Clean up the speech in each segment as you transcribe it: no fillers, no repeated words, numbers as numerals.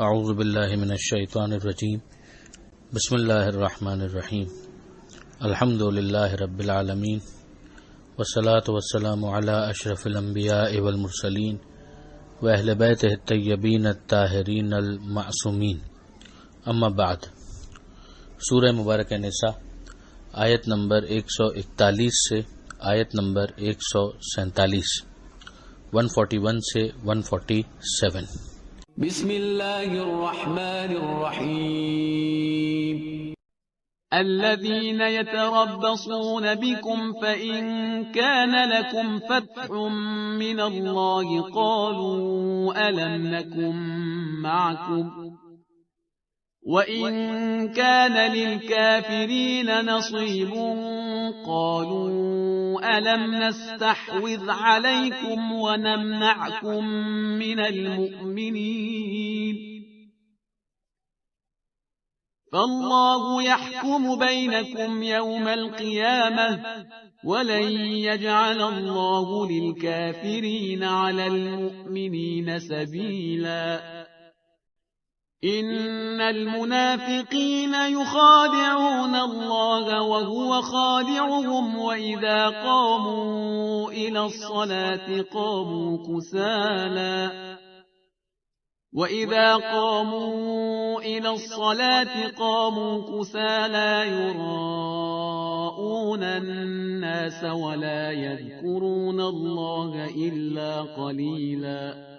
اعوذ باللہ من الشیطان الرجیم بسم اللہ الرحمن الرحیم الحمد للہ رب العالمین والصلاة والسلام علی اشرف الانبیاء والمرسلین واہل بیتہ الطیبین الطاہرین المعصومین اما بعد۔ سورہ مبارکہ نساء آیت نمبر 141 سے آیت نمبر 147، 141 سے 147۔ بسم اللہ الرحمن الرحیم الذين يتربصون بكم فإن كان لكم فتح من الله قالوا ألم نكن معكم وإن كان للكافرين نصيب قالوا ألم نستحوذ عليكم ونمنعكم من المؤمنين فالله يحكم بينكم يوم القيامة ولن يجعل الله للكافرين على المؤمنين سبيلا إن المنافقين يخادعون الله وهو خادعهم وإذا قاموا إلى الصلاة قاموا كسالى يراءون الناس ولا يذكرون الله إلا قليلا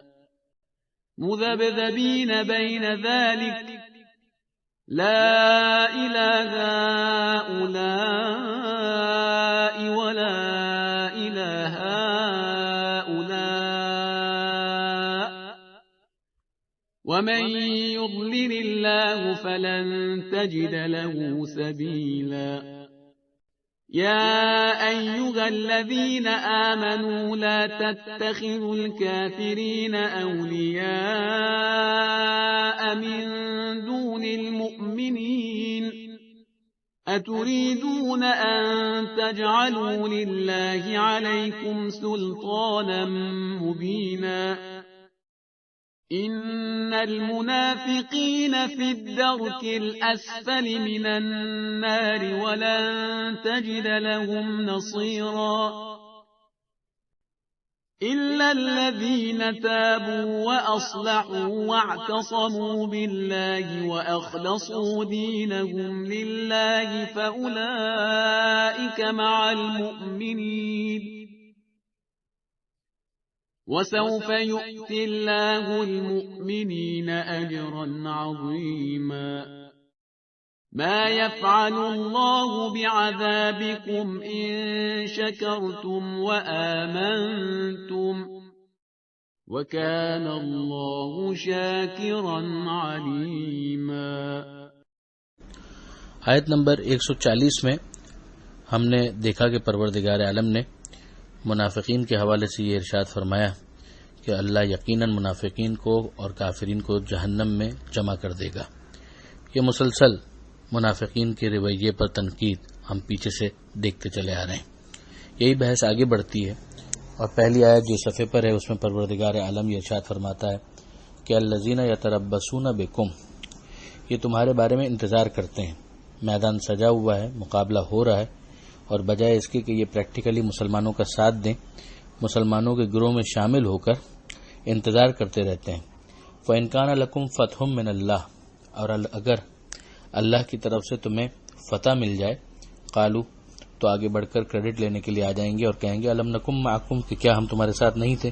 مذبذبين بين ذلك لا إله هؤلاء ولا إله هؤلاء ومن يضلل الله فلن تجد له سبيلا يا أيها الذين آمنوا لا تتخذوا الكافرين أولياء من دون المؤمنين أتريدون أن تجعلوا لله عليكم سلطانا مبينا إن المنافقين في الدرك الأسفل من النار ولن تجد لهم نصيرا إلا الذين تابوا وأصلحوا واعتصموا بالله وأخلصوا دينهم لله فأولئك مع المؤمنين وسوف يؤتي الله المؤمنين أجرا عظيما ما يفعل الله بعذابكم إن شكرتم وآمنتم وكان الله شاكرا عليما۔ آیت نمبر 140 میں ہم نے دیکھا کہ پروردگار عالم نے منافقین کے حوالے سے یہ ارشاد فرمایا کہ اللہ یقیناً منافقین کو اور کافرین کو جہنم میں جمع کر دے گا۔ یہ مسلسل منافقین کے رویے پر تنقید ہم پیچھے سے دیکھتے چلے آ رہے ہیں۔ یہی بحث آگے بڑھتی ہے اور پہلی آیت جو صفحے پر ہے اس میں پروردگار عالم یہ ارشاد فرماتا ہے کہ الذین یتربصون بکم، یہ تمہارے بارے میں انتظار کرتے ہیں۔ میدان سجا ہوا ہے، مقابلہ ہو رہا ہے، اور بجائے اس کے کہ یہ پریکٹیکلی مسلمانوں کا ساتھ دیں، مسلمانوں کے گروہ میں شامل ہو کر انتظار کرتے رہتے ہیں۔ فَإِنْ كَانَ لَكُمْ فَتْحٌ مِّنَ اللَّهِ، اور اگر اللہ کی طرف سے تمہیں فتح مل جائے، قالوا، تو آگے بڑھ کر کریڈٹ لینے کے لیے آ جائیں گے اور کہیں گے الم نکم معکم، کہ کیا ہم تمہارے ساتھ نہیں تھے۔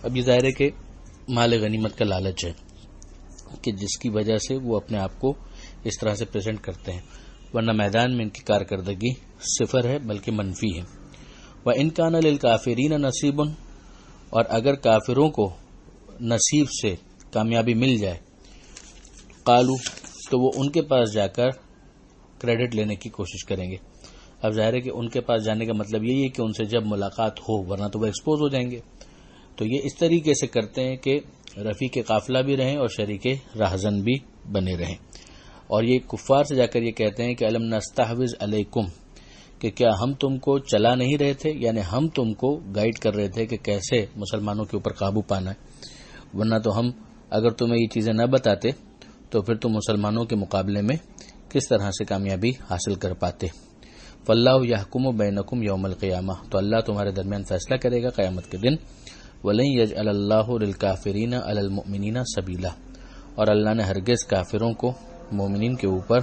اب یہ ظاہر ہے کہ مال غنیمت کا لالچ ہے کہ جس کی وجہ سے وہ اپنے آپ کو اس طرح سے پریزنٹ کرتے ہیں، ورنہ میدان میں ان کی کارکردگی صفر ہے بلکہ منفی ہے۔ وَإِنْ كَانَ لِلْكَافِرِينَ نَصِيبٌ، اور اگر کافروں کو نصیب سے کامیابی مل جائے، قالو، تو وہ ان کے پاس جا کر کریڈٹ لینے کی کوشش کریں گے۔ اب ظاہر ہے کہ ان کے پاس جانے کا مطلب یہی ہے کہ ان سے جب ملاقات ہو، ورنہ تو وہ ایکسپوز ہو جائیں گے۔ تو یہ اس طریقے سے کرتے ہیں کہ رفیق قافلہ بھی رہیں اور شریک راہزن بھی بنے رہیں۔ اور یہ کفار سے جا کر یہ کہتے ہیں کہ الم نستحوذ علیکم، کہ کیا ہم تم کو چلا نہیں رہے تھے، یعنی ہم تم کو گائیڈ کر رہے تھے کہ کیسے مسلمانوں کے اوپر قابو پانا ہے، ورنہ تو ہم اگر تمہیں یہ چیزیں نہ بتاتے تو پھر تم مسلمانوں کے مقابلے میں کس طرح سے کامیابی حاصل کر پاتے. فاللہ یحکم بینکم یوم القیامہ، تو اللہ تمہارے درمیان فیصلہ کرے گا قیامت کے دن. وَلَن يَجْعَلَ اللَّهُ لِلْكَافِرِينَ عَلَى الْمُؤْمِنِينَ سَبِيلًا، اور اللہ نے ہرگز کافروں کو مومنین کے اوپر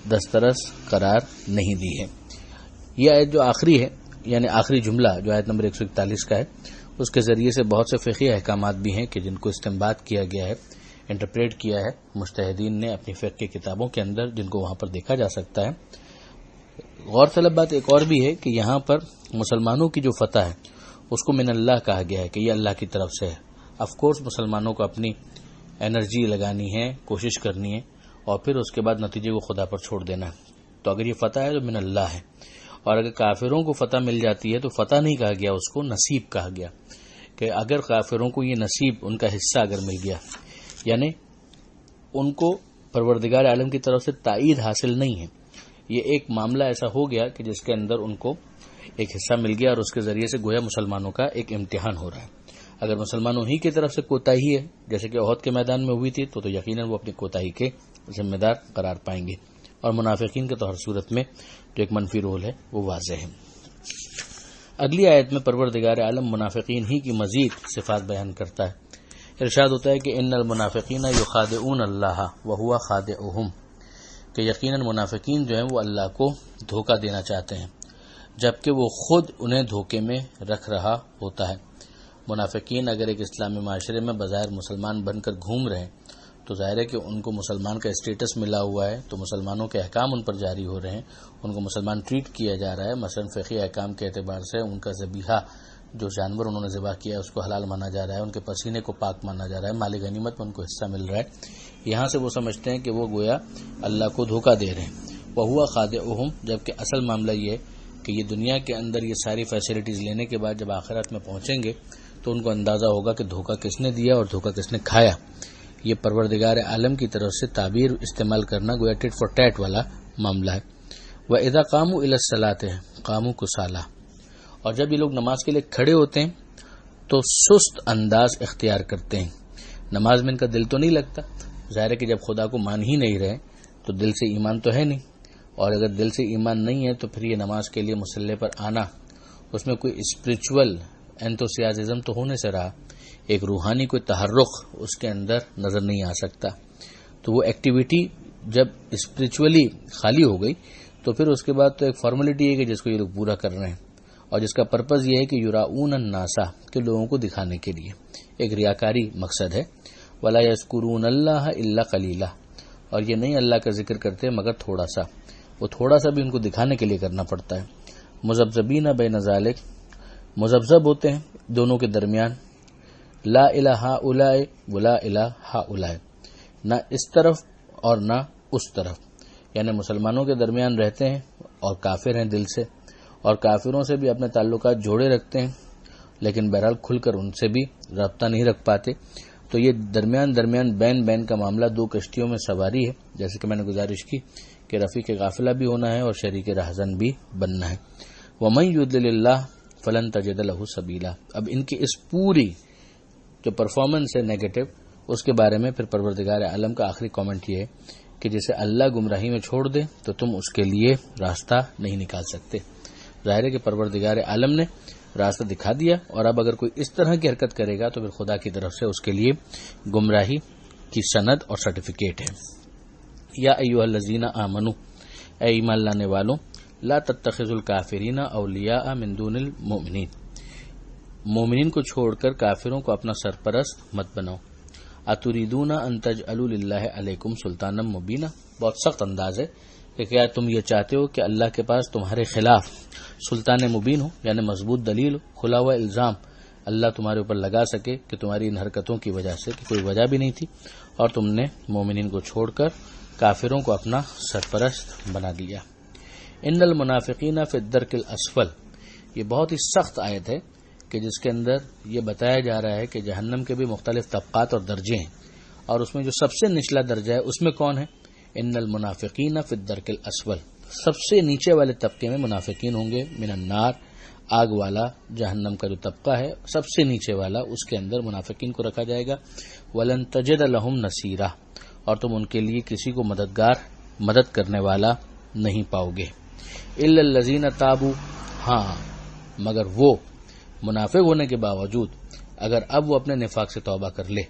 دسترس قرار نہیں دی ہے. یہ آیت جو آخری ہے، یعنی آخری جملہ جو آیت نمبر 141 کا ہے، اس کے ذریعے سے بہت سے فقہی احکامات بھی ہیں کہ جن کو استنباط کیا گیا ہے، انٹرپریٹ کیا ہے مجتہدین نے اپنی فقہ کی کتابوں کے اندر، جن کو وہاں پر دیکھا جا سکتا ہے. غور طلب بات ایک اور بھی ہے کہ یہاں پر مسلمانوں کی جو فتح ہے اس کو من اللہ کہا گیا ہے کہ یہ اللہ کی طرف سے ہے. آف کورس مسلمانوں کو اپنی انرجی لگانی ہے، کوشش کرنی ہے، اور پھر اس کے بعد نتیجے کو خدا پر چھوڑ دینا ہے. تو اگر یہ فتح ہے تو من اللہ ہے، اور اگر کافروں کو فتح مل جاتی ہے تو فتح نہیں کہا گیا، اس کو نصیب کہا گیا. کہ اگر کافروں کو یہ نصیب، ان کا حصہ اگر مل گیا، یعنی ان کو پروردگار عالم کی طرف سے تائید حاصل نہیں ہے، یہ ایک معاملہ ایسا ہو گیا کہ جس کے اندر ان کو ایک حصہ مل گیا، اور اس کے ذریعے سے گویا مسلمانوں کا ایک امتحان ہو رہا ہے. اگر مسلمانوں ہی کی طرف سے کوتاہی ہے، جیسے کہ احد کے میدان میں ہوئی تھی، تو یقیناً وہ اپنی کوتاہی کے ذمہ دار قرار پائیں گے. اور منافقین کے تو ہر صورت میں جو ایک منفی رول ہے وہ واضح ہے. اگلی آیت میں پروردگار عالم منافقین ہی کی مزید صفات بیان کرتا ہے. ارشاد ہوتا ہے کہ ان المنافقین یخادعون اللہ وہو خادعہم، کہ یقیناً منافقین جو ہیں وہ اللہ کو دھوکہ دینا چاہتے ہیں جبکہ وہ خود انہیں دھوکے میں رکھ رہا ہوتا ہے. منافقین اگر ایک اسلامی معاشرے میں بظاہر مسلمان بن کر گھوم رہے ہیں تو ظاہر ہے کہ ان کو مسلمان کا اسٹیٹس ملا ہوا ہے، تو مسلمانوں کے احکام ان پر جاری ہو رہے ہیں، ان کو مسلمان ٹریٹ کیا جا رہا ہے. مثلا فقہی احکام کے اعتبار سے ان کا ذبیحہ، جو جانور انہوں نے ذبح کیا ہے، اس کو حلال مانا جا رہا ہے، ان کے پسینے کو پاک مانا جا رہا ہے، مال غنیمت میں ان کو حصہ مل رہا ہے. یہاں سے وہ سمجھتے ہیں کہ وہ گویا اللہ کو دھوکہ دے رہے ہیں. وہو خادعہم، جبکہ اصل معاملہ یہ ہے کہ یہ دنیا کے اندر یہ ساری فیسلٹیز لینے کے بعد جب آخرت میں پہنچیں گے تو ان کو اندازہ ہوگا کہ دھوکہ کس نے دیا اور دھوکہ کس نے کھایا. یہ پروردگار عالم کی طرف سے تعبیر استعمال کرنا گویا ٹٹ فار ٹیٹ والا معاملہ ہے. وَإِذَا قَامُوا إِلَى الصَّلَاةِ قَامُوا كُسَالَىٰ، اور جب یہ لوگ نماز کے لیے کھڑے ہوتے ہیں تو سست انداز اختیار کرتے ہیں. نماز میں ان کا دل تو نہیں لگتا، ظاہر ہے کہ جب خدا کو مان ہی نہیں رہے تو دل سے ایمان تو ہے نہیں، اور اگر دل سے ایمان نہیں ہے تو پھر یہ نماز کے لیے مصلی پر آنا، اس میں کوئی اسپرچول انتھوسیازم تو ہونے سے رہا، ایک روحانی کوئی تحرک اس کے اندر نظر نہیں آ سکتا. تو وہ ایکٹیویٹی جب اسپرچولی خالی ہو گئی تو پھر اس کے بعد تو ایک فارمیلٹی ہے کہ جس کو یہ لوگ پورا کر رہے ہیں، اور جس کا پرپز یہ ہے کہ یراؤن الناسا، کہ لوگوں کو دکھانے کے لیے ایک ریاکاری مقصد ہے. ولا یذکرون اللہ الا قلیلا، اور یہ نہیں اللہ کا ذکر کرتے مگر تھوڑا سا، وہ تھوڑا سا بھی ان کو دکھانے کے لیے کرنا پڑتا ہے. مذبذبین بین ذالک، مذبذب ہوتے ہیں دونوں کے درمیان، لا الہ ہؤلاء ولا الہ ہؤلاء، نہ اس طرف اور نہ اس طرف، یعنی مسلمانوں کے درمیان رہتے ہیں اور کافر ہیں دل سے، اور کافروں سے بھی اپنے تعلقات جوڑے رکھتے ہیں لیکن بہرحال کھل کر ان سے بھی رابطہ نہیں رکھ پاتے. تو یہ درمیان بین کا معاملہ دو کشتیوں میں سواری ہے، جیسے کہ میں نے گزارش کی کہ رفیق قافلہ بھی ہونا ہے اور شریک رہزن بھی بننا ہے. وَمَن يُضْلِلِ اللَّهُ فَلَن تَجِدَ لَهُ سَبِيلًا. اب ان کی اس پوری جو پرفارمنس ہے نیگیٹو، اس کے بارے میں پھر پروردگار عالم کا آخری کامنٹ یہ ہے کہ جسے اللہ گمراہی میں چھوڑ دے تو تم اس کے لیے راستہ نہیں نکال سکتے. ظاہر ہے کہ پروردگار عالم نے راستہ دکھا دیا، اور اب اگر کوئی اس طرح کی حرکت کرے گا تو پھر خدا کی طرف سے اس کے لیے گمراہی کی سند اور سرٹیفکیٹ ہے. یا ایھا الذین آمنوا، اے ایمان لانے والوں، لا تتخذوا الکافرین اولیاء من دون المؤمنین، مومنین کو چھوڑ کر کافروں کو اپنا سرپرست مت بناؤ. اتریدون ان تجعلوا للہ علیکم سلطانا مبینا، بہت سخت انداز ہے کہ کیا تم یہ چاہتے ہو کہ اللہ کے پاس تمہارے خلاف سلطان مبین ہو، یعنی مضبوط دلیل ہو، کھلا ہوا الزام اللہ تمہارے اوپر لگا سکے کہ تمہاری ان حرکتوں کی وجہ سے کہ کوئی وجہ بھی نہیں تھی اور تم نے مومنین کو چھوڑ کر کافروں کو اپنا سرپرست بنا دیا. ان المنافقین فی الدرک الاسفل، یہ بہت ہی سخت آیت ہے کہ جس کے اندر یہ بتایا جا رہا ہے کہ جہنم کے بھی مختلف طبقات اور درجے ہیں، اور اس میں جو سب سے نچلا درجہ ہے اس میں کون ہے؟ ان المنافقین فی الدرک الاسفل، سب سے نیچے والے طبقے میں منافقین ہوں گے، من النار، آگ والا جہنم کا جو طبقہ ہے سب سے نیچے والا، اس کے اندر منافقین کو رکھا جائے گا. وَلَن تَجِدَ لَهُمْ نَصِيرًا، اور تم ان کے لیے کسی کو مدد کرنے والا نہیں پاؤ گے. إِلَّا الَّذِينَ تَابُوا، ہاں مگر وہ منافق ہونے کے باوجود اگر اب وہ اپنے نفاق سے توبہ کر لے،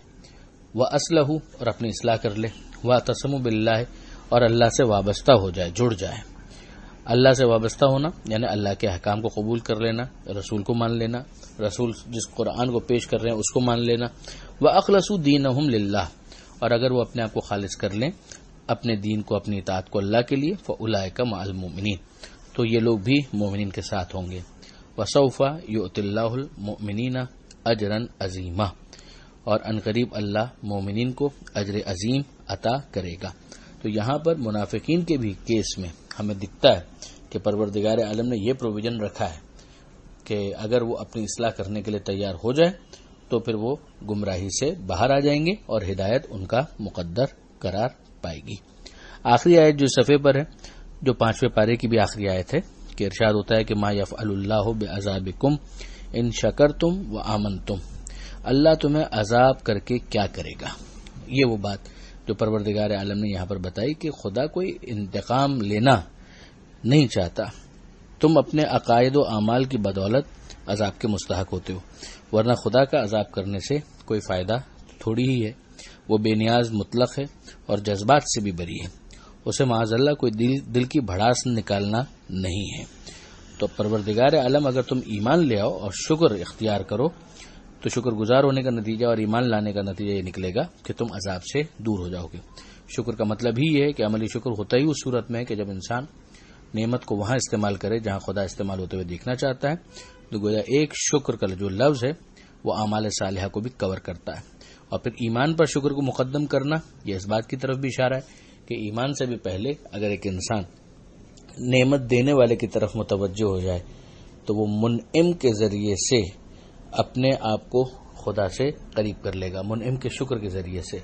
وَأَصْلَحُوا، اور اپنی اصلاح کر لے، وَاعْتَصَمُوا بِاللَّهِ، اور اللہ سے وابستہ ہو جائے، جڑ جائے. اللہ سے وابستہ ہونا یعنی اللہ کے احکام کو قبول کر لینا، رسول کو مان لینا، رسول جس قرآن کو پیش کر رہے ہیں اس کو مان لینا. وَأَخْلَصُوا دِينَهُمْ لِلَّهِ، اور اگر وہ اپنے آپ کو خالص کر لیں، اپنے دین کو، اپنی اطاعت کو اللہ کے لیے، فَأُولَٰئِکَ مَعَ الْمُؤْمِنِينَ، تو یہ لوگ بھی مومنین کے ساتھ ہوں گے. وَسَوْفَ يُؤْتِ اللَّهُ الْمُؤْمِنِينَ أَجْرًا عَظِيمًا، اور عنقریب اللہ مومنین کو اجر عظیم عطا کرے گا. تو یہاں پر منافقین کے بھی کیس میں ہمیں دکھتا ہے کہ پروردگار عالم نے یہ پروویژن رکھا ہے کہ اگر وہ اپنی اصلاح کرنے کے لیے تیار ہو جائے تو پھر وہ گمراہی سے باہر آ جائیں گے اور ہدایت ان کا مقدر قرار پائے گی. آخری آیت جو صفحے پر ہے، جو 5ویں پارے کی بھی آخری آیت ہے، کہ ارشاد ہوتا ہے کہ ما یفعل اللہ بعذابکم ان شکرتم وآمنتم، اللہ تمہیں عذاب کر کے کیا کرے گا. یہ وہ بات جو پروردگار عالم نے یہاں پر بتائی کہ خدا کوئی انتقام لینا نہیں چاہتا، تم اپنے عقائد و اعمال کی بدولت عذاب کے مستحق ہوتے ہو، ورنہ خدا کا عذاب کرنے سے کوئی فائدہ تھوڑی ہی ہے. وہ بے نیاز مطلق ہے اور جذبات سے بھی بری ہے، اسے معاذ اللہ کوئی دل کی بھڑاس نکالنا نہیں ہے. تو پروردگار عالم اگر تم ایمان لے آؤ اور شکر اختیار کرو تو شکر گزار ہونے کا نتیجہ اور ایمان لانے کا نتیجہ یہ نکلے گا کہ تم عذاب سے دور ہو جاؤ گے. شکر کا مطلب ہی یہ ہے کہ عملی شکر ہوتا ہی اس صورت میں ہے کہ جب انسان نعمت کو وہاں استعمال کرے جہاں خدا استعمال ہوتے ہوئے دیکھنا چاہتا ہے. تو گویا ایک شکر کا جو لفظ ہے وہ اعمال صالحہ کو بھی کور کرتا ہے. اور پھر ایمان پر شکر کو مقدم کرنا یہ اس بات کی طرف بھی اشارہ ہے کہ ایمان سے بھی پہلے اگر ایک انسان نعمت دینے والے کی طرف متوجہ ہو جائے تو وہ منعم کے ذریعے سے اپنے آپ کو خدا سے قریب کر لے گا. منعم کے شکر کے ذریعے سے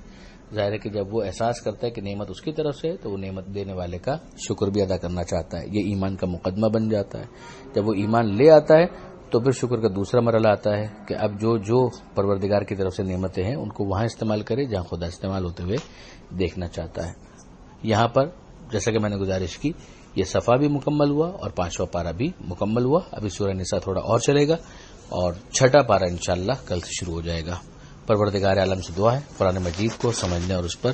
ظاہر ہے کہ جب وہ احساس کرتا ہے کہ نعمت اس کی طرف سے ہے تو وہ نعمت دینے والے کا شکر بھی ادا کرنا چاہتا ہے. یہ ایمان کا مقدمہ بن جاتا ہے. جب وہ ایمان لے آتا ہے تو پھر شکر کا دوسرا مرحلہ آتا ہے کہ اب جو پروردگار کی طرف سے نعمتیں ہیں ان کو وہاں استعمال کرے جہاں خدا استعمال ہوتے ہوئے دیکھنا چاہتا ہے. یہاں پر جیسا کہ میں نے گزارش کی یہ صفحہ بھی مکمل ہوا اور 5واں پارہ بھی مکمل ہوا. ابھی سورہ نساء تھوڑا اور چلے گا اور 6واں پارہ انشاءاللہ کل سے شروع ہو جائے گا. پروردگار عالم سے دعا ہے قرآن مجید کو سمجھنے اور اس پر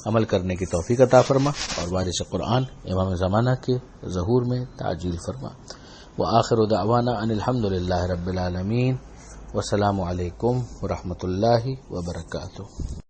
عمل کرنے کی توفیق عطا فرما اور وارث قرآن امام زمانہ کے ظہور میں تعجیل فرما. وآخر دعوانا ان الحمد للہ رب العالمین. والسلام علیکم ورحمۃ اللہ وبرکاتہ.